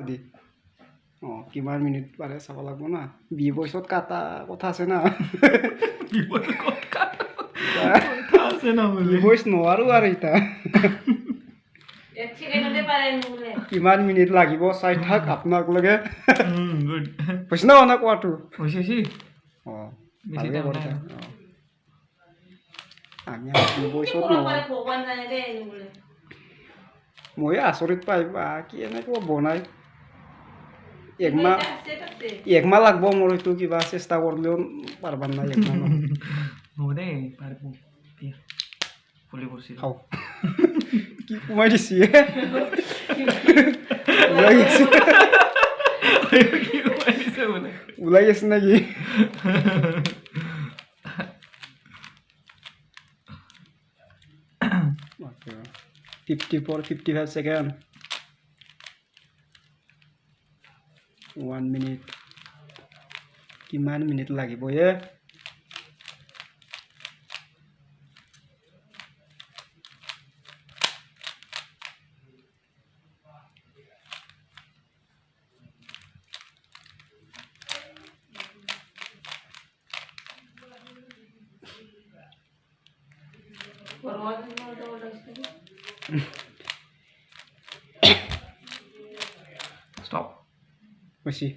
দি কিমান মিনিট পাৰে চাব লাগিব না বি ভইচত কাটা কথা আছে না বি ভইচ নোৱাৰো আৰু এটা কিমান মিনিট লাগিব চাই থাক আপোনাক লগে হৈছে না মানে কোৱাটো আমি বি ভইচত মই আচৰিত পাই কি এনেকুৱা বনাই একমাহ লাগব মোৰ এইটো কিবা চেষ্টা কৰিলেও পাৰবাৰ নাই একমাহ কি কমাই দিছি ওলাই গৈছে নেকি 54-55 seconds 1 minute কিমান মিনিট লাগিব Stop. Musi.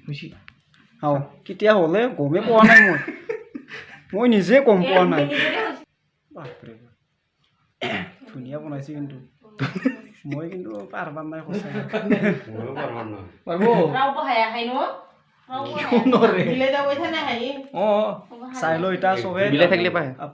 কেতিয়া হলে গমে পোৱা নাই মই নিজে গম পোৱা নাই বাপৰে ধুনীয়া বনাইছে কিন্তু মই কিন্তু পাৰবাৰ নাই সঁচাই ময়ো পাৰবাৰ নাই পাৰবো ৰাও হায়া খাই ন ৰাও নৰে বিলে যাব ইথা নাই হাই চাই লো এটা সবে বিলে থাকলে পায়